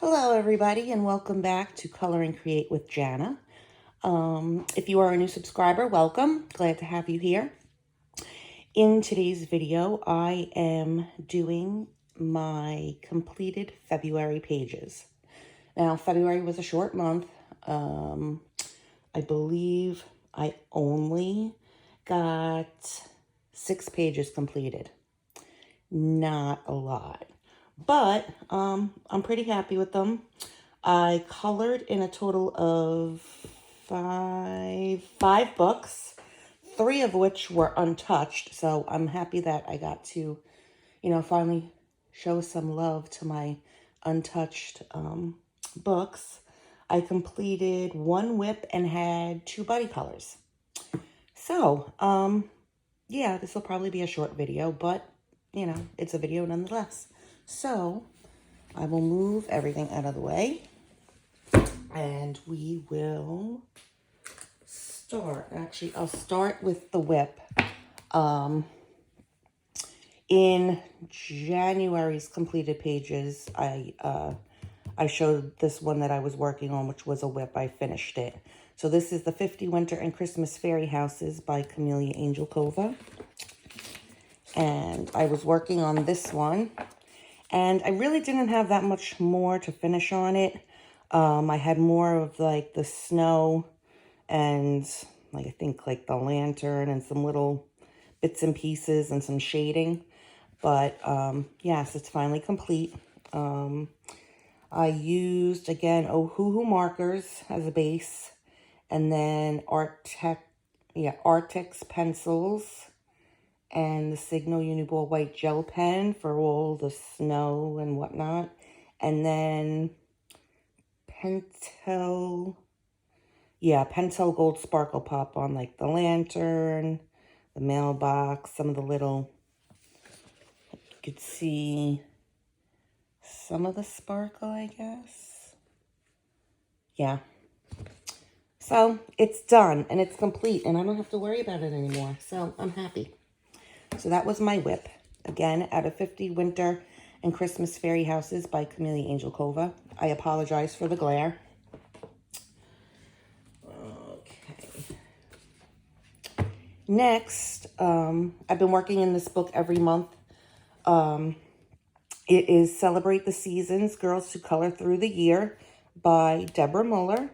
Hello everybody and welcome back to Color and Create with Jana. If you are a new subscriber, welcome. Glad to have you here. In today's video, I am doing my completed February pages. Now, February was a short month. I believe I only got 6 pages completed. Not a lot. But I'm pretty happy with them. I colored in a total of five books, 3 of which were untouched. So I'm happy that I got to, finally show some love to my untouched books. I completed 1 whip and had 2 buddy colors. So, yeah, this will probably be a short video, but, it's a video nonetheless. So, I will move everything out of the way, and we will start. Actually, I'll start with the whip. In January's completed pages, I showed this one that I was working on, which was a whip. I finished it. So this is the 50 Winter and Christmas Fairy Houses by Camellia Angelkova. And I was working on this one. And I really didn't have that much more to finish on it. I had more of like the snow and like I think like the lantern and some little bits and pieces and some shading. But yes, it's finally complete. I used, again, Ohuhu markers as a base. And then Artex pencils. And the Signal Uniball white gel pen for all the snow and whatnot. And then Pentel Gold Sparkle Pop on like the lantern, the mailbox, some of the little, you could see some of the sparkle, I guess. Yeah. So it's done and it's complete and I don't have to worry about it anymore. So I'm happy. So that was my whip. Again, out of 50 Winter and Christmas Fairy Houses by Camellia Angelkova. I apologize for the glare. Okay. Next, I've been working in this book every month. It is Celebrate the Seasons, Girls Who Color Through the Year by Deborah Muller.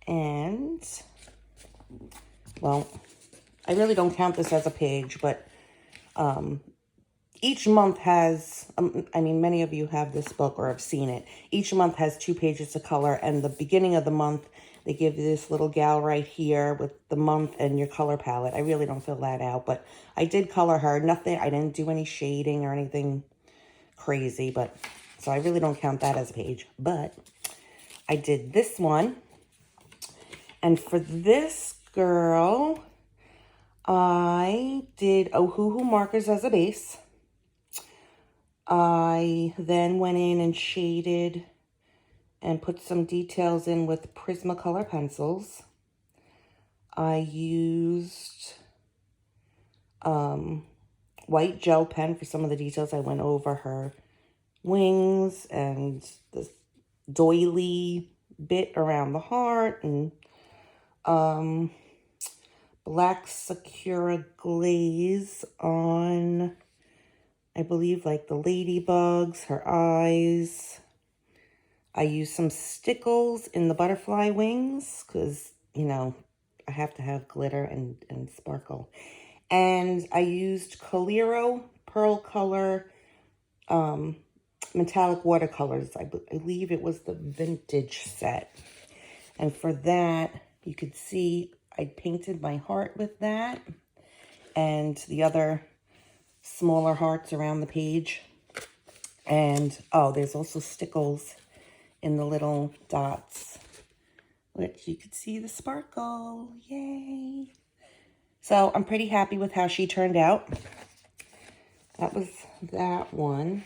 And, well, I really don't count this as a page, but each month has, many of you have this book or have seen it. Each month has 2 pages to color, and the beginning of the month, they give you this little gal right here with the month and your color palette. I really don't fill that out, but I did color her. Nothing, I didn't do any shading or anything crazy, but so I really don't count that as a page. But I did this one, and for this girl, I did Ohuhu markers as a base. I then went in and shaded and put some details in with Prismacolor pencils. I used white gel pen for some of the details. I went over her wings and the doily bit around the heart and black Sakura glaze on, I believe, like the ladybugs, her eyes. I used some stickles in the butterfly wings because, I have to have glitter and sparkle. And I used Coliro Pearl Color metallic watercolors. I believe it was the vintage set. And for that, you could see I painted my heart with that and the other smaller hearts around the page. And, there's also stickles in the little dots, which you could see the sparkle. Yay! So I'm pretty happy with how she turned out. That was that one.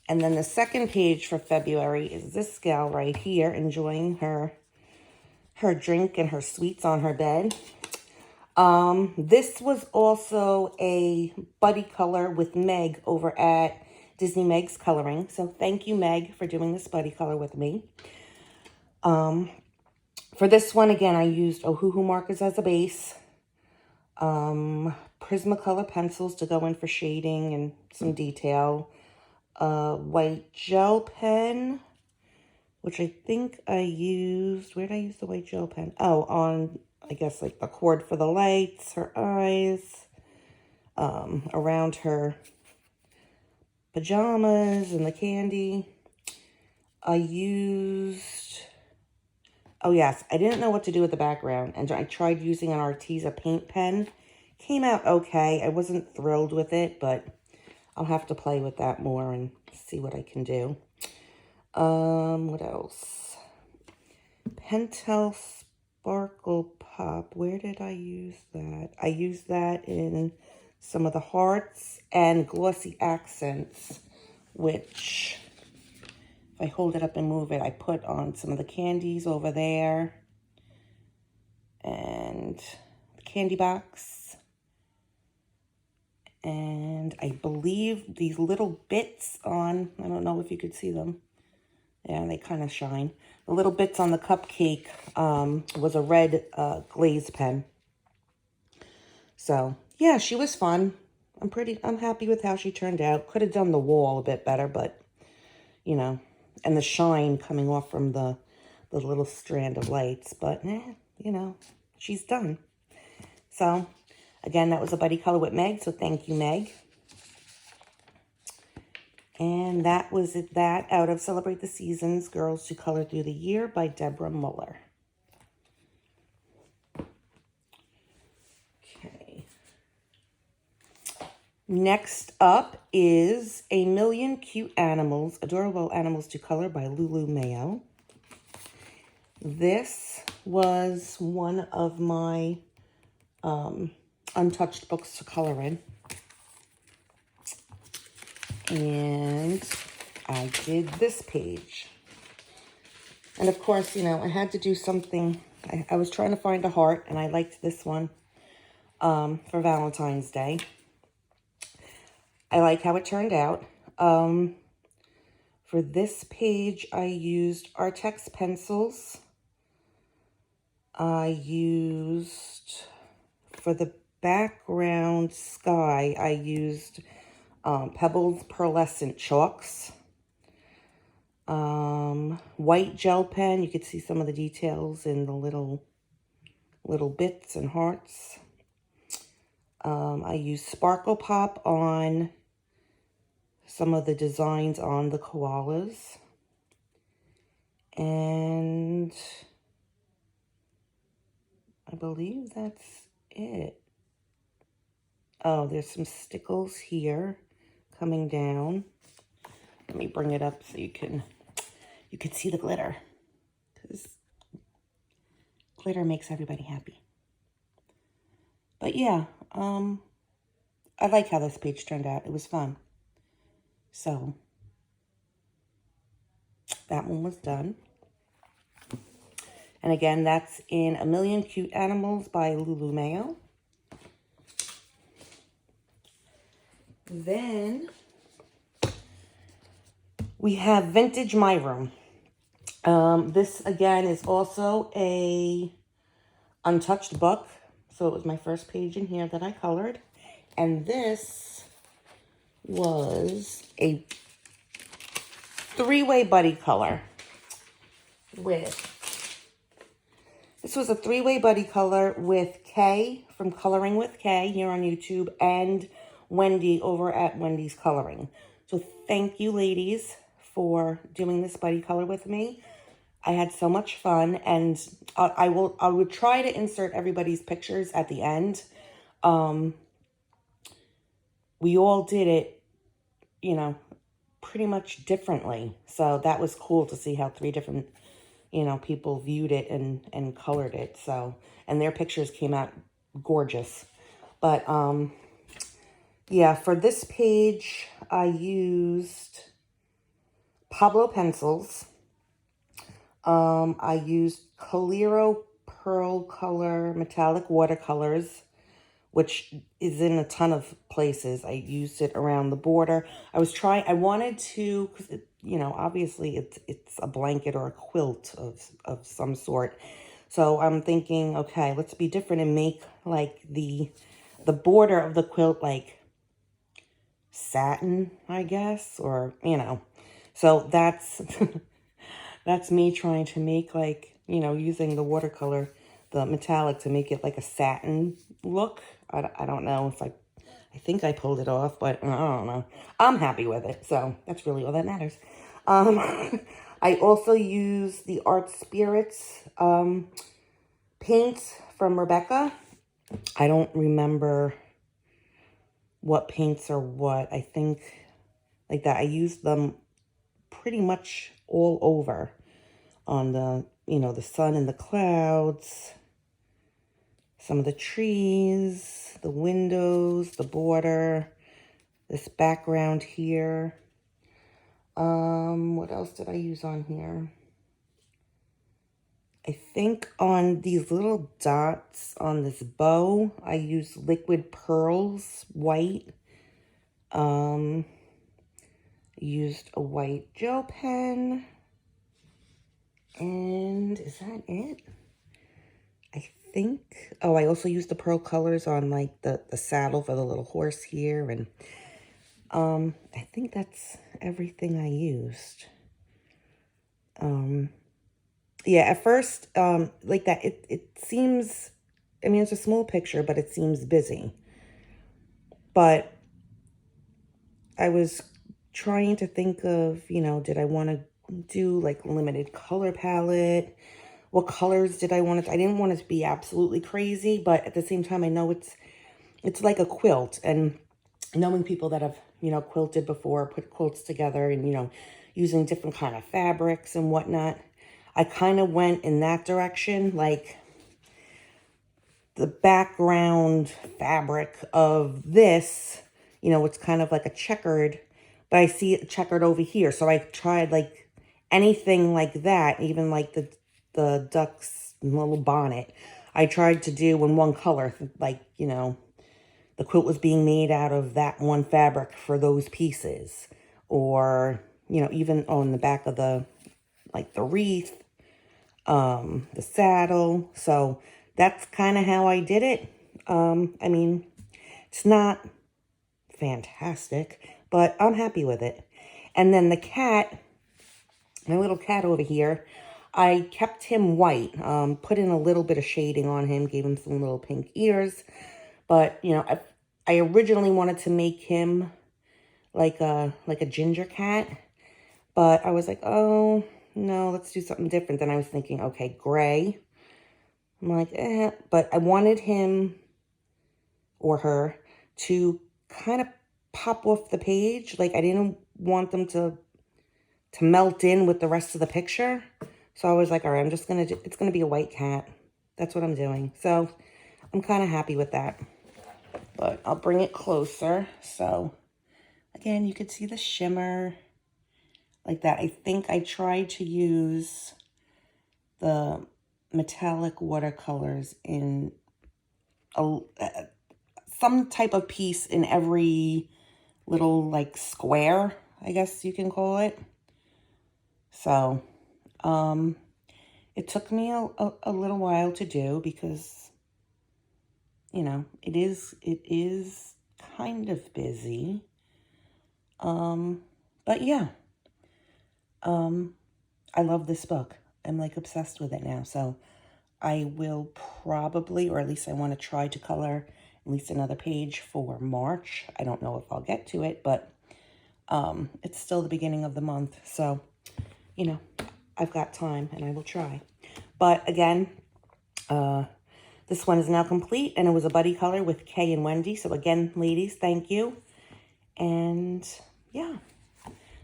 And then the second page for February is this gal right here enjoying her drink and her sweets on her bed. This was also a buddy color with Meg over at Disney Meg's Coloring. So thank you, Meg, for doing this buddy color with me. For this one, again, I used Ohuhu markers as a base. Prismacolor pencils to go in for shading and some detail. White gel pen, which I think I used, where did I use the white gel pen? Oh, on, I guess, like the cord for the lights, her eyes, around her pajamas and the candy. I used, oh yes, I didn't know what to do with the background, and I tried using an Arteza paint pen. Came out okay. I wasn't thrilled with it, but I'll have to play with that more and see what I can do. What else? Pentel Sparkle Pop. Where did I use that? I used that in some of the hearts and glossy accents, which, if I hold it up and move it, I put on some of the candies over there. And the candy box. And I believe these little bits on, I don't know if you could see them. Yeah, they kind of shine. The little bits on the cupcake was a red glaze pen. So, yeah, she was fun. I'm happy with how she turned out. Could have done the wall a bit better, but, you know, and the shine coming off from the little strand of lights. But, you know, she's done. So, again, that was a buddy color with Meg, so thank you, Meg. And that was that out of Celebrate the Seasons, Girls Who Color Through the Year by Deborah Muller. Okay. Next up is A Million Cute Animals, Adorable Animals to Color by Lulu Mayo. This was one of my untouched books to color in. And I did this page. And of course, you know, I had to do something. I was trying to find a heart, and I liked this one for Valentine's Day. I like how it turned out. For this page, I used Artex pencils. I used, for the background sky, I used Pebbles Pearlescent chalks. White gel pen. You could see some of the details in the little bits and hearts. I used Sparkle Pop on some of the designs on the koalas. And I believe that's it. Oh, there's some stickles here coming down. Let me bring it up so you can see the glitter, because glitter makes everybody happy. But yeah, I like how this page turned out. It was fun. So that one was done. And again, that's in A Million Cute Animals by Lulu Mayo. Then we have Vintage My Room. This again is also a untouched book. So it was my first page in here that I colored. And this was a three-way buddy color with, this was a three-way buddy color with Kay from Coloring with Kay here on YouTube and Wendy over at Wendy's Coloring. So thank you, ladies, for doing this buddy color with me. I had so much fun, and I would try to insert everybody's pictures at the end. We all did it, you know, pretty much differently. So that was cool to see how three different, you know, people viewed it and colored it. So, and their pictures came out gorgeous. But, yeah, for this page, I used Pablo pencils. I used Coliro Pearl Color Metallic Watercolors, which is in a ton of places. I used it around the border. I wanted to, because you know, obviously it's a blanket or a quilt of some sort. So I'm thinking, okay, let's be different and make like the border of the quilt like satin, I guess, or, you know. So that's that's me trying to make like, you know, using the watercolor, the metallic, to make it like a satin look. I don't know if I think I pulled it off, but I don't know. I'm happy with it, so that's really all that matters. I also use the Art Spirits paints from Rebecca. I don't remember what paints are what. I think like that. I used them pretty much all over on the, you know, the sun and the clouds, some of the trees, the windows, the border, this background here. What else did I use on here? I think on these little dots on this bow, I used Liquid Pearls white. Used a white gel pen. And is that it? I think, oh, I also used the pearl colors on like the saddle for the little horse here. And I think that's everything I used. Yeah, at first, like that, it seems, I mean, it's a small picture, but it seems busy. But I was trying to think of, you know, did I want to do like limited color palette? What colors did I want it? I didn't want it to be absolutely crazy, but at the same time, I know it's like a quilt, and knowing people that have, you know, quilted before, put quilts together, and, you know, using different kind of fabrics and whatnot, I kind of went in that direction. Like the background fabric of this, you know, it's kind of like a checkered, but I see it checkered over here. So I tried like anything like that, even like the duck's little bonnet. I tried to do in one color, like, you know, the quilt was being made out of that one fabric for those pieces. Or, you know, even on the back of the, like the wreath, the saddle. So that's kind of how I did it. I mean, it's not fantastic, but I'm happy with it. And then the cat, my little cat over here, I kept him white, put in a little bit of shading on him, gave him some little pink ears. But, you know, I originally wanted to make him like a ginger cat, but I was like, oh, no, let's do something different. Then I was thinking, okay, gray. I'm like, but I wanted him or her to kind of pop off the page. Like, I didn't want them to melt in with the rest of the picture. So I was like, all right, I'm just going to, it's going to be a white cat. That's what I'm doing. So I'm kind of happy with that. But I'll bring it closer. So again, you could see the shimmer like that. I think I tried to use the metallic watercolors in some type of piece in every little like square, I guess you can call it. So it took me a little while to do because, you know, it is kind of busy. But yeah, I love this book. I'm like obsessed with it now. So I will probably, or at least I want to try to color at least another page for March. I don't know if I'll get to it, but it's still the beginning of the month. So, you know, I've got time and I will try. But again, this one is now complete, and it was a buddy color with Kay and Wendy. So again, ladies, thank you. And yeah,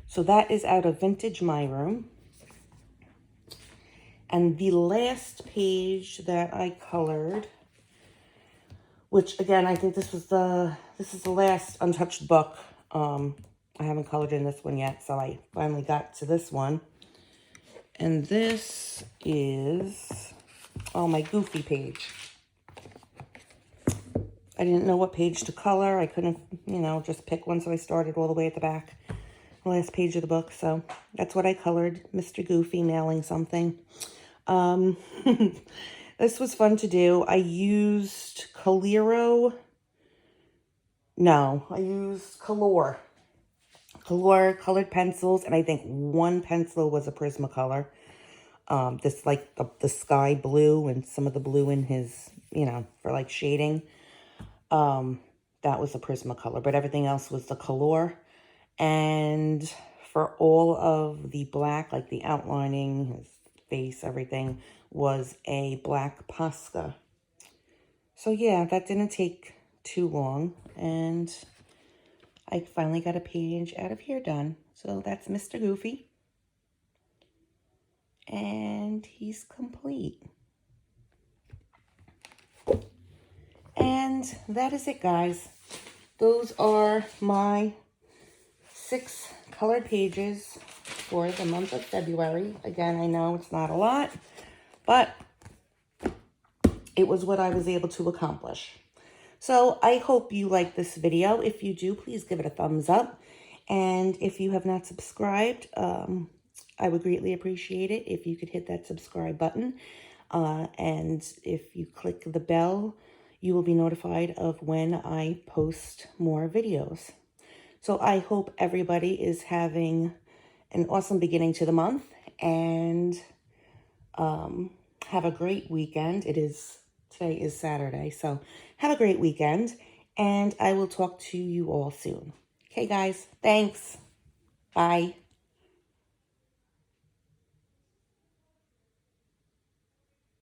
so that is out of Vintage My Room. And the last page that I colored, which again, I think this is the last untouched book. I haven't colored in this one yet, so I finally got to this one. And this is, oh, my Goofy page. I didn't know what page to color. I couldn't, you know, just pick one, so I started all the way at the back, the last page of the book. So that's what I colored, Mr. Goofy mailing something. This was fun to do. I used I used Color colored pencils, and I think one pencil was a Prismacolor. This like the sky blue and some of the blue in his, you know, for like shading. That was the Prismacolor, but everything else was the Color. And for all of the black, like the outlining, his face, everything, was a black Posca. So yeah, that didn't take too long, and I finally got a page out of here done. So that's Mr. Goofy. And he's complete. And that is it, guys. Those are my 6 colored pages for the month of February. Again, I know it's not a lot, but it was what I was able to accomplish. So I hope you like this video. If you do, please give it a thumbs up. And if you have not subscribed, I would greatly appreciate it if you could hit that subscribe button. And if you click the bell, you will be notified of when I post more videos. So I hope everybody is having an awesome beginning to the month, and have a great weekend. Today is Saturday, so have a great weekend, and I will talk to you all soon. Okay, guys, thanks. Bye.